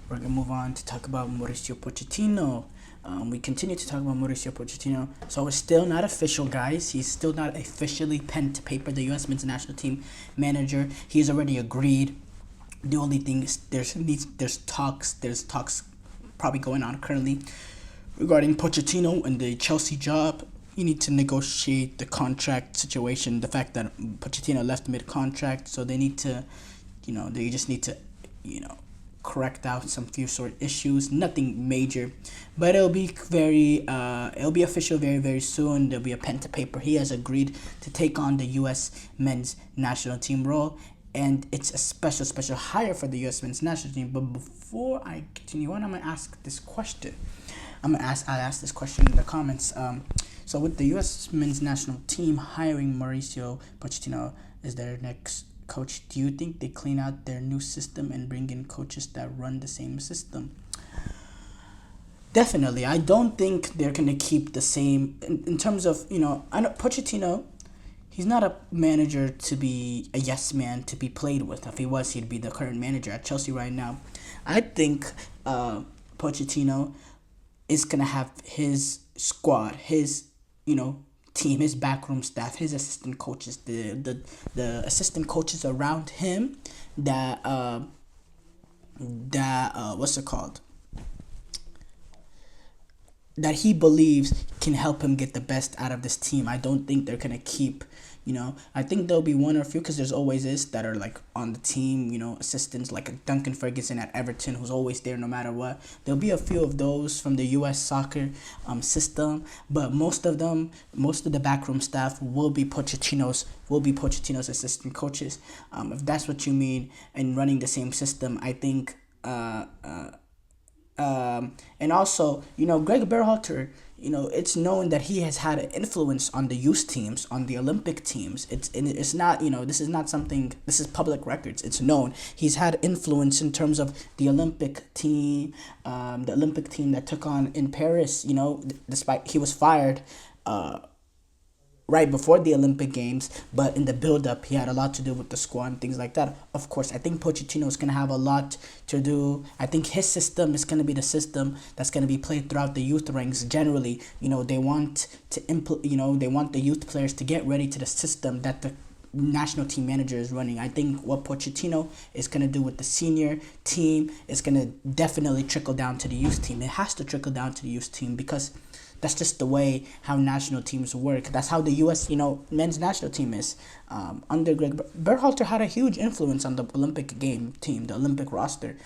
we're gonna move on to talk about Mauricio Pochettino. We continue to talk about Mauricio Pochettino. So it's still not official, guys. He's still not officially pen to paper the U.S. men's national team manager. He's already agreed. The only thing is there's talks probably going on currently regarding Pochettino and the Chelsea job. You need to negotiate the contract situation. The fact that Pochettino left mid-contract, so they need to, they just need to, correct out some few sort of issues. Nothing major, but it'll be official very very soon. There'll be a pen to paper. He has agreed to take on the U.S. men's national team role, and it's a special hire for the U.S. men's national team. But before I continue on, I'm gonna ask this question. I'll ask this question in the comments. So with the U.S. men's national team hiring Mauricio Pochettino as their next coach, do you think they clean out their new system and bring in coaches that run the same system? Definitely. I don't think they're going to keep the same in terms of, I know Pochettino, he's not a manager to be a yes man to be played with. If he was, he'd be the current manager at Chelsea right now. I think Pochettino is going to have his squad, his team, his backroom staff, his assistant coaches, the assistant coaches around him that what's it called? That he believes can help him get the best out of this team. I don't think they're gonna keep, I think there'll be one or a few, because there's always that are like on the team, assistants like a Duncan Ferguson at Everton who's always there no matter what. There'll be a few of those from the U.S. soccer system, but most of the backroom staff will be Pochettino's assistant coaches. If that's what you mean, and running the same system, I think. And also, Greg Berhalter, it's known that he has had an influence on the youth teams, on the Olympic teams. It's not, this is not something, this is public records. It's known. He's had influence in terms of the Olympic team that took on in Paris, despite he was fired, right before the Olympic Games, but in the build-up, he had a lot to do with the squad and things like that. Of course, I think Pochettino is going to have a lot to do. I think his system is going to be the system that's going to be played throughout the youth ranks. Generally, they want to they want the youth players to get ready to the system that the national team manager is running. I think what Pochettino is going to do with the senior team is going to definitely trickle down to the youth team. It has to trickle down to the youth team because that's just the way how national teams work. That's how the U.S. men's national team is. Under Greg Berhalter had a huge influence on the Olympic game team, the Olympic roster.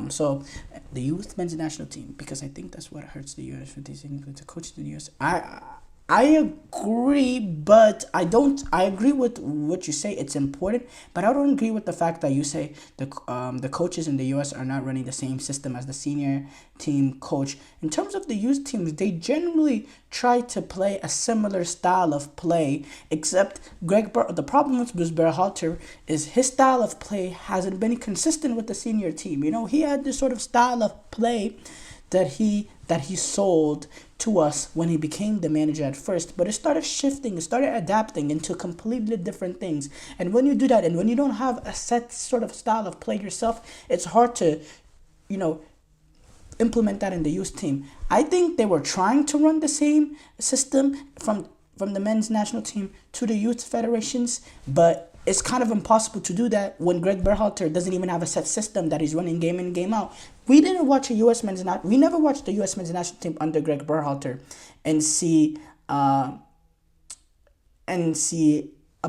So the youth men's national team, because I think that's what hurts the U.S. with these influence coaches in the U.S. I agree, but I don't. I agree with what you say. It's important, but I don't agree with the fact that you say the coaches in the U.S. are not running the same system as the senior team coach. In terms of the youth teams, they generally try to play a similar style of play, except the problem with Berhalter is his style of play hasn't been consistent with the senior team. He had this sort of style of play that he sold to us when he became the manager at first, but it started shifting, it started adapting into completely different things. And when you do that, and when you don't have a set sort of style of play yourself, it's hard to, implement that in the youth team. I think they were trying to run the same system from the men's national team to the youth federations, but it's kind of impossible to do that when Greg Berhalter doesn't even have a set system that he's running game in, game out. We never watched the U.S. men's national team under Greg Berhalter and see a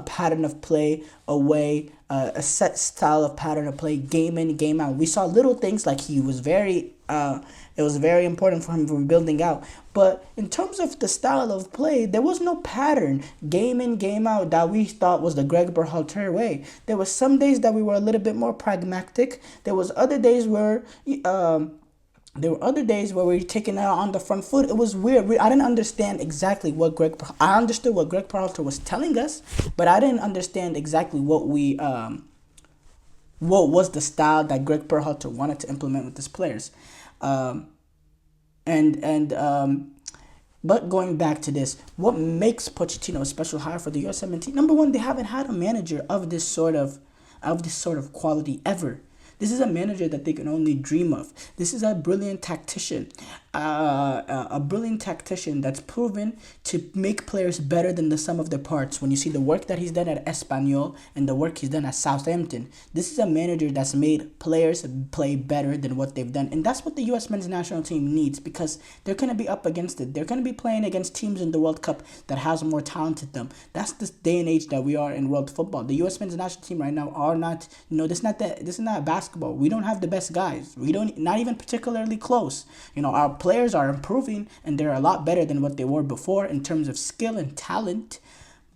pattern of play, a set style of pattern of play, game in, game out. We saw little things like it was very important for him from building out. But in terms of the style of play, there was no pattern, game in, game out, that we thought was the Greg Berhalter way. There was some days that we were a little bit more pragmatic. There was other days where we were taking it out on the front foot. It was weird. I didn't understand exactly I understood what Greg Berhalter was telling us, but I didn't understand exactly what was the style that Greg Berhalter wanted to implement with his players. But going back to this, what makes Pochettino a special hire for the USMNT? Number one, they haven't had a manager of this sort of quality ever. This is a manager that they can only dream of. This is a brilliant tactician, a brilliant tactician that's proven to make players better than the sum of their parts. When you see the work that he's done at Espanyol and the work he's done at Southampton, this is a manager that's made players play better than what they've done. And that's what the U.S. men's national team needs, because they're going to be up against it. They're going to be playing against teams in the World Cup that has more talent than them. That's the day and age that we are in world football. The U.S. men's national team right now are not, this is not basketball. We don't have the best guys. We don't, not even particularly close. Our players are improving and they're a lot better than what they were before in terms of skill and talent,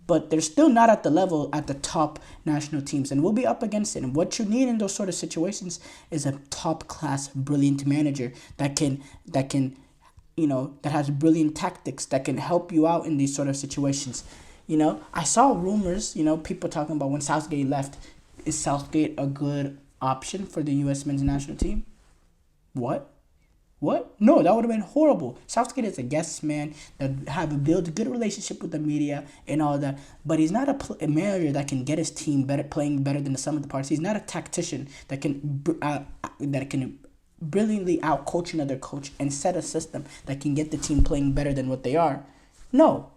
but they're still not at the level at the top national teams, and we'll be up against it. And what you need in those sort of situations is a top class, brilliant manager that has brilliant tactics that can help you out in these sort of situations. I saw rumors, people talking about when Southgate left, is Southgate a good option for the U.S. men's national team? What? No, that would have been horrible. Southgate is a yes man that have built a good relationship with the media and all that, but he's not a manager that can get his team playing better than the sum of the parts. He's not a tactician that can brilliantly out-coach another coach and set a system that can get the team playing better than what they are. No.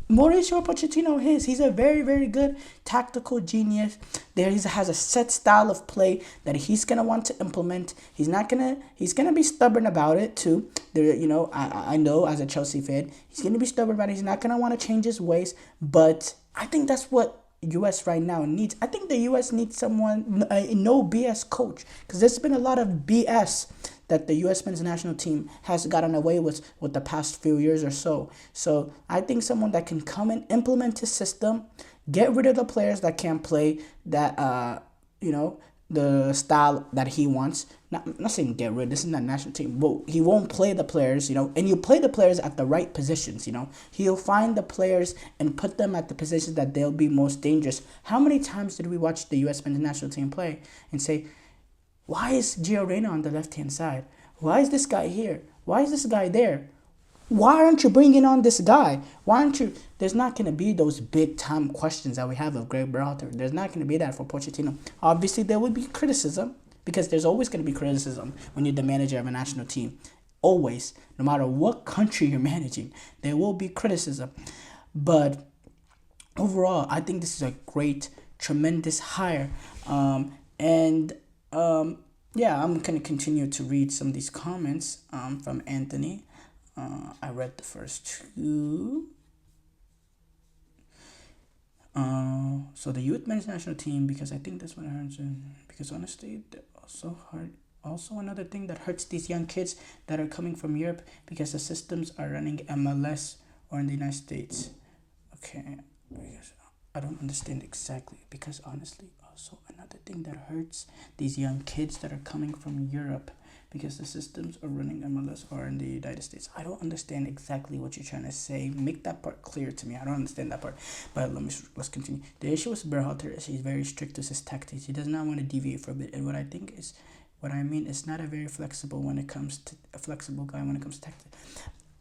Mauricio Pochettino he's a very, very good tactical genius. He has a set style of play that he's gonna want to implement. He's gonna be stubborn about it too. I know as a Chelsea fan, he's gonna be stubborn about it. He's not gonna want to change his ways. But I think that's what U.S. right now needs. I think the U.S. needs someone, a no BS coach, because there's been a lot of BS that the U.S. men's national team has gotten away with the past few years or so. So I think someone that can come and implement his system, get rid of the players that can't play that, the style that he wants. I'm not saying get rid. This is not national team. But he won't play the players, and you play the players at the right positions, He'll find the players and put them at the positions that they'll be most dangerous. How many times did we watch the U.S. men's national team play and say, why is Gio Reyna on the left-hand side? Why is this guy here? Why is this guy there? Why aren't you bringing on this guy? Why aren't you? There's not going to be those big-time questions that we have of Greg Berhalter. There's not going to be that for Pochettino. Obviously, there will be criticism, because there's always going to be criticism when you're the manager of a national team. Always. No matter what country you're managing, there will be criticism. But overall, I think this is a great, tremendous hire. I'm going to continue to read some of these comments from Anthony. I read the first two. So the youth men's national team, because I think that's what I heard. Because honestly, they're also hard. Also, another thing that hurts these young kids that are coming from Europe, because the systems are running MLS or in the United States. Okay, because I don't understand exactly, because honestly, also another thing that hurts these young kids that are coming from Europe, because the systems are running MLS or in the United States. I don't understand exactly what you're trying to say. Make that part clear to me. I don't understand that part. But let's continue. The issue with Berhalter is he's very strict with his tactics. He does not want to deviate from it. And what I mean is not a very flexible guy when it comes to tactics.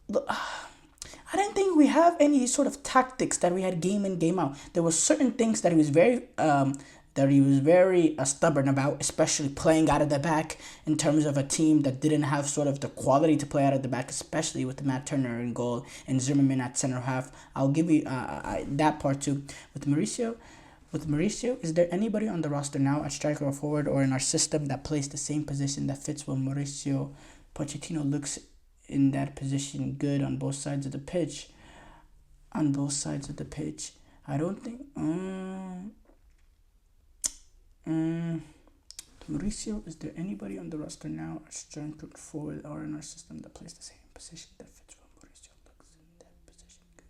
Look, I didn't think we have any sort of tactics that we had game in, game out. There were certain things that he was very stubborn about, especially playing out of the back in terms of a team that didn't have sort of the quality to play out of the back, especially with Matt Turner in goal and Zimmerman at center half. I'll give you that part too. With Mauricio, is there anybody on the roster now, a striker or forward, or in our system that plays the same position that fits when Mauricio Pochettino looks in that position good on both sides of the pitch? On both sides of the pitch, I don't think. Mauricio, is there anybody on the roster now, a striker forward, or in our system that plays the same position that fits when Mauricio looks in that position good?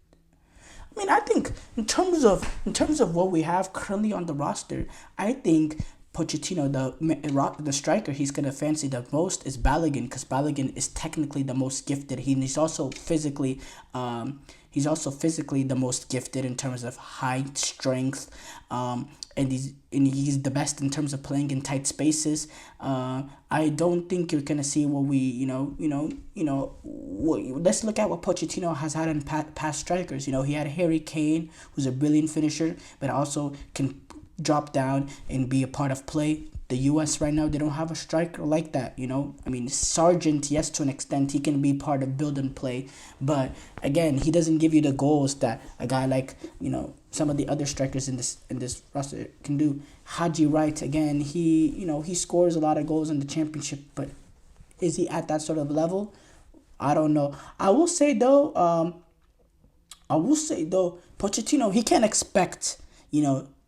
I mean, I think in terms of what we have currently on the roster, I think Pochettino, the striker he's going to fancy the most is Balogun, because Balogun is technically the most gifted. He's also physically the most gifted in terms of height, strength, and he's the best in terms of playing in tight spaces. I don't think you're gonna see what let's look at what Pochettino has had in past strikers. He had Harry Kane, who's a brilliant finisher, but also can drop down and be a part of play. the U.S. right now, they don't have a striker like that, you know? I mean, Sargent, yes, to an extent, he can be part of build and play. But, again, he doesn't give you the goals that a guy like, you know, some of the other strikers in this roster can do. Haji Wright, again, he scores a lot of goals in the championship, but is he at that sort of level? I don't know. Pochettino, he can't expect,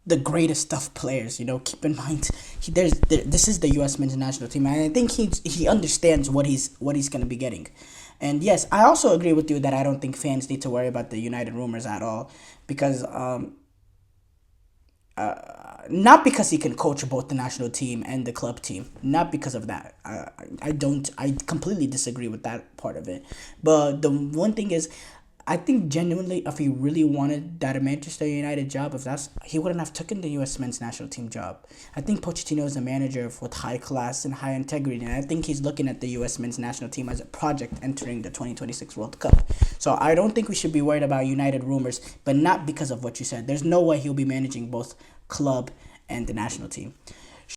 the greatest of players. Keep in mind, this is the U.S. men's national team, and I think he understands what he's gonna be getting. And yes, I also agree with you that I don't think fans need to worry about the United rumors at all, because not because he can coach both the national team and the club team. Not because of that. I completely disagree with that part of it. But the one thing is, I think genuinely, if he really wanted that Manchester United job, he wouldn't have taken the U.S. men's national team job. I think Pochettino is a manager with high class and high integrity, and I think he's looking at the U.S. men's national team as a project entering the 2026 World Cup. So I don't think we should be worried about United rumors, but not because of what you said. There's no way he'll be managing both club and the national team.